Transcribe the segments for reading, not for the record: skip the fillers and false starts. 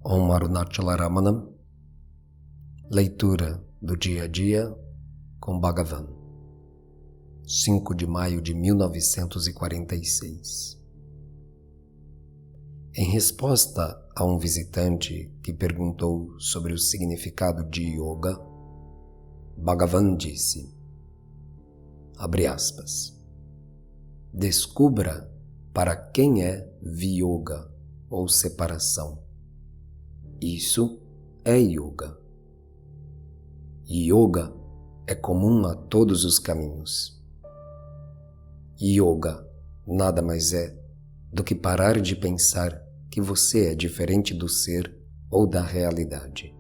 Om Arunachala Ramanam. Leitura do dia a dia com Bhagavan. 5 de maio de 1946. Em resposta a um visitante que perguntou sobre o significado de yoga, Bhagavan disse, abre aspas, descubra para quem é viyoga ou separação. Isso é yoga. Yoga é comum a todos os caminhos. Yoga nada mais é do que parar de pensar que você é diferente do ser ou da realidade.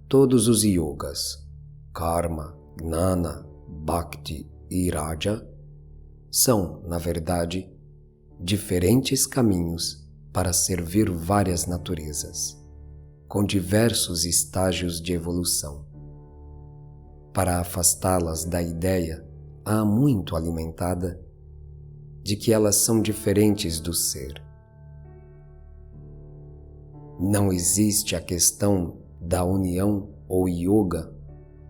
Todos os yogas, karma, gnana, bhakti e raja, são, na verdade, diferentes caminhos para servir várias naturezas, com diversos estágios de evolução. Para afastá-las da ideia há muito alimentada de que elas são diferentes do ser. Não existe a questão da união ou yoga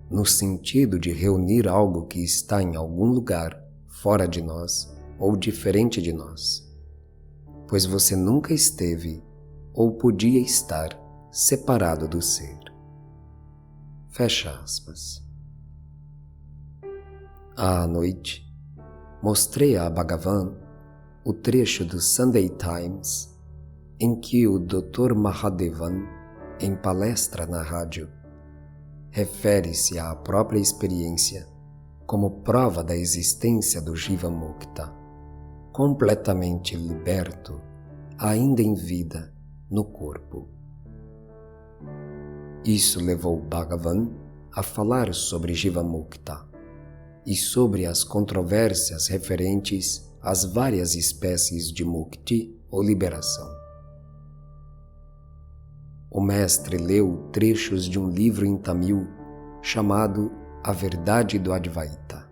no sentido de reunir algo que está em algum lugar fora de nós ou diferente de nós, pois você nunca esteve ou podia estar separado do ser. Fecha aspas. À noite, mostrei a Bhagavan o trecho do Sunday Times em que o Dr. Mahadevan, em palestra na rádio, refere-se à própria experiência como prova da existência do Jiva Mukta, completamente liberto, ainda em vida, no corpo. Isso levou Bhagavan a falar sobre Jiva Mukta e sobre as controvérsias referentes às várias espécies de mukti ou liberação. O mestre leu trechos de um livro em tamil chamado A Verdade do Advaita,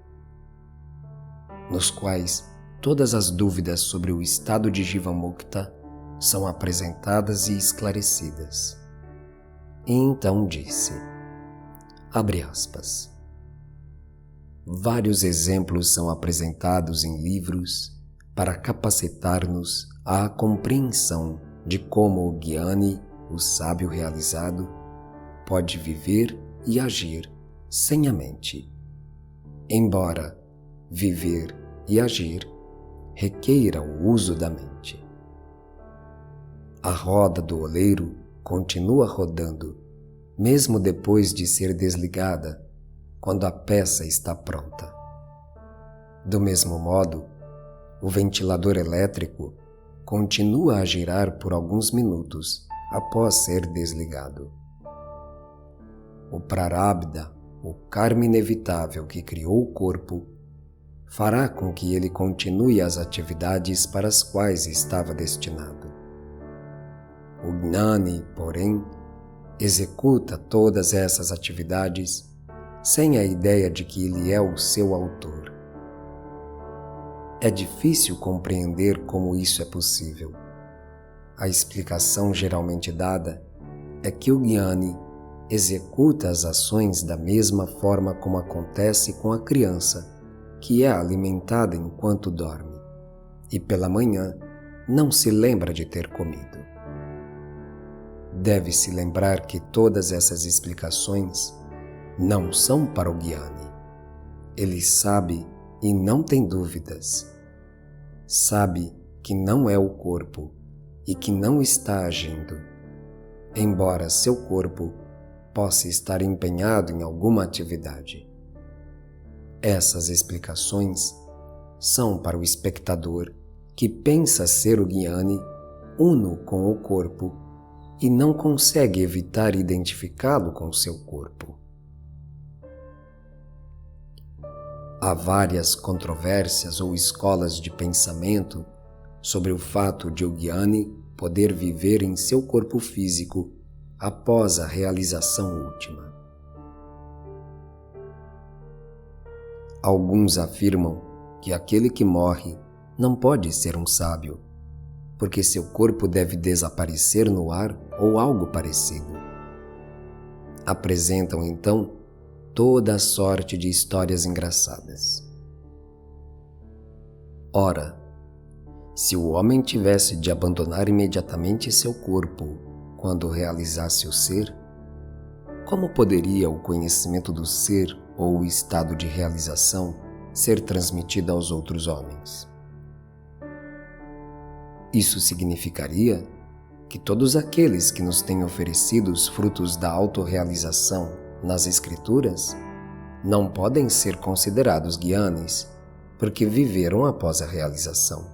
nos quais todas as dúvidas sobre o estado de Jiva Mukta são apresentadas e esclarecidas. E então disse, abre aspas, vários exemplos são apresentados em livros para capacitar-nos à compreensão de como o Gyani, o sábio realizado, pode viver e agir sem a mente, embora viver e agir requeira o uso da mente. A roda do oleiro continua rodando, mesmo depois de ser desligada, quando a peça está pronta. Do mesmo modo, o ventilador elétrico continua a girar por alguns minutos após ser desligado. O prarabdha, o karma inevitável que criou o corpo, fará com que ele continue as atividades para as quais estava destinado. O Gnani, porém, executa todas essas atividades sem a ideia de que ele é o seu autor. É difícil compreender como isso é possível. A explicação geralmente dada é que o Gnani executa as ações da mesma forma como acontece com a criança, que é alimentada enquanto dorme, e pela manhã não se lembra de ter comido. Deve-se lembrar que todas essas explicações não são para o Gyani. Ele sabe e não tem dúvidas. Sabe que não é o corpo e que não está agindo, embora seu corpo possa estar empenhado em alguma atividade. Essas explicações são para o espectador que pensa ser o Gyani uno com o corpo e não consegue evitar identificá-lo com seu corpo. Há várias controvérsias ou escolas de pensamento sobre o fato de o Gyani poder viver em seu corpo físico após a realização última. Alguns afirmam que aquele que morre não pode ser um sábio, porque seu corpo deve desaparecer no ar ou algo parecido. Apresentam então toda a sorte de histórias engraçadas. Ora, se o homem tivesse de abandonar imediatamente seu corpo quando realizasse o ser, como poderia o conhecimento do ser ou o estado de realização ser transmitido aos outros homens? Isso significaria que todos aqueles que nos têm oferecido os frutos da autorrealização nas Escrituras não podem ser considerados guianes, porque viveram após a realização.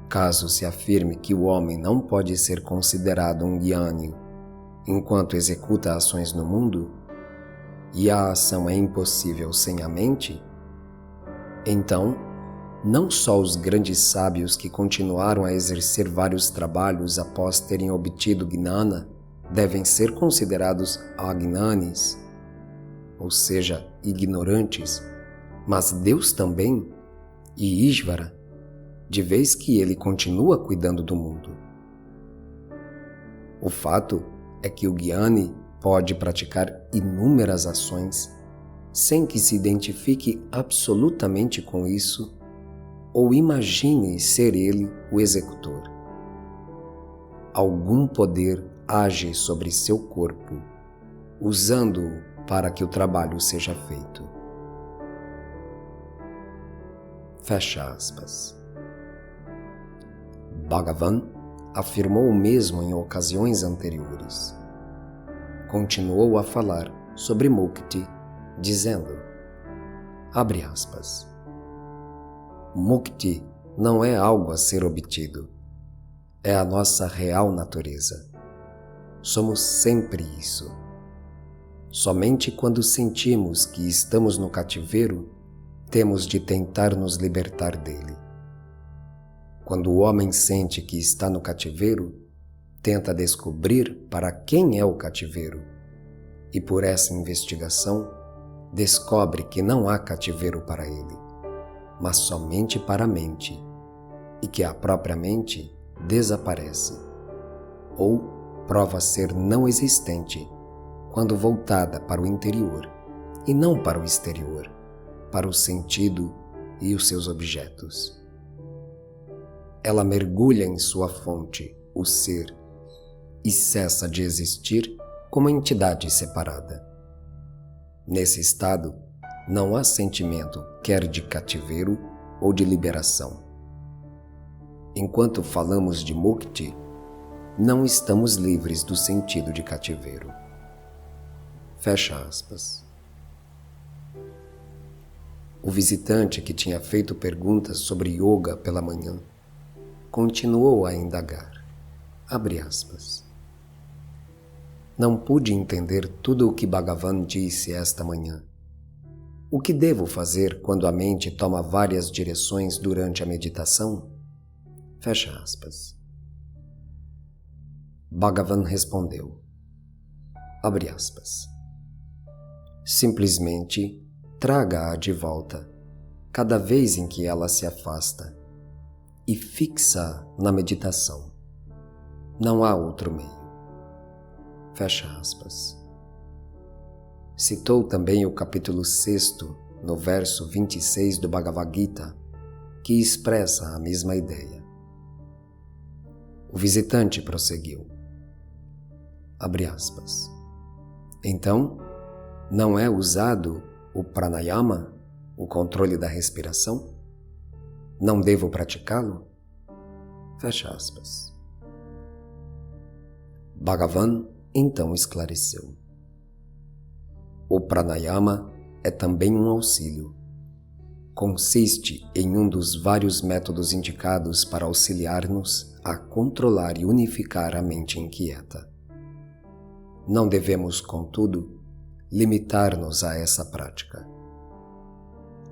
Caso se afirme que o homem não pode ser considerado um guiane enquanto executa ações no mundo, e a ação é impossível sem a mente, então, não só os grandes sábios que continuaram a exercer vários trabalhos após terem obtido gnana devem ser considerados agnanis, ou seja, ignorantes, mas Deus também, e Ishvara, de vez que ele continua cuidando do mundo. O fato é que o Gyani pode praticar inúmeras ações sem que se identifique absolutamente com isso ou imagine ser ele o executor. Algum poder age sobre seu corpo, usando-o para que o trabalho seja feito. Fecha aspas. Bhagavan afirmou o mesmo em ocasiões anteriores. Continuou a falar sobre Mukti, dizendo, abre aspas, Mukti não é algo a ser obtido, é a nossa real natureza. Somos sempre isso. Somente quando sentimos que estamos no cativeiro, temos de tentar nos libertar dele. Quando o homem sente que está no cativeiro, tenta descobrir para quem é o cativeiro, e por essa investigação, descobre que não há cativeiro para ele, mas somente para a mente, e que a própria mente desaparece, ou prova ser não existente quando voltada para o interior e não para o exterior, para o sentido e os seus objetos. Ela mergulha em sua fonte, o ser, e cessa de existir como entidade separada. Nesse estado, não há sentimento quer de cativeiro ou de liberação. Enquanto falamos de Mukti, não estamos livres do sentido de cativeiro. Fecha aspas. O visitante que tinha feito perguntas sobre yoga pela manhã continuou a indagar. Abre aspas. Não pude entender tudo o que Bhagavan disse esta manhã. O que devo fazer quando a mente toma várias direções durante a meditação? Fecha aspas. Bhagavan respondeu. Abre aspas. Simplesmente traga-a de volta, cada vez em que ela se afasta, e fixa na meditação. Não há outro meio. Fecha aspas. Citou também o capítulo 6º, no verso 26 do Bhagavad Gita, que expressa a mesma ideia. O visitante prosseguiu. Abre aspas. Então, não é usado o pranayama, o controle da respiração? Não devo praticá-lo? Fecha aspas. Bhagavan então esclareceu. O pranayama é também um auxílio. Consiste em um dos vários métodos indicados para auxiliar-nos a controlar e unificar a mente inquieta. Não devemos, contudo, limitar-nos a essa prática.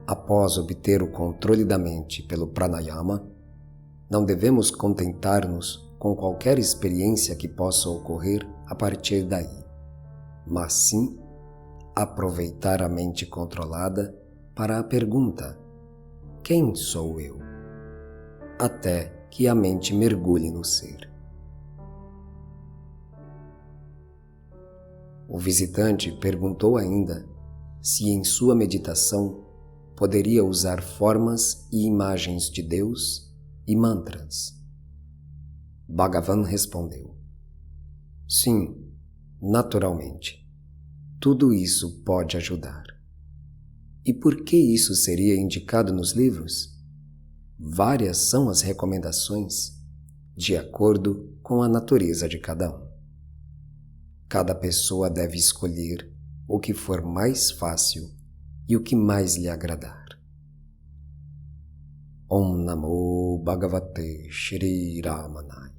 Após obter o controle da mente pelo pranayama, não devemos contentar-nos com qualquer experiência que possa ocorrer a partir daí, mas sim aproveitar a mente controlada para a pergunta: quem sou eu? Até que a mente mergulhe no ser. O visitante perguntou ainda se em sua meditação poderia usar formas e imagens de Deus e mantras. Bhagavan respondeu: sim, naturalmente. Tudo isso pode ajudar. E por que isso seria indicado nos livros? Várias são as recomendações, de acordo com a natureza de cada um. Cada pessoa deve escolher o que for mais fácil e o que mais lhe agradar. Om Namo Bhagavate Shri Ramanaya.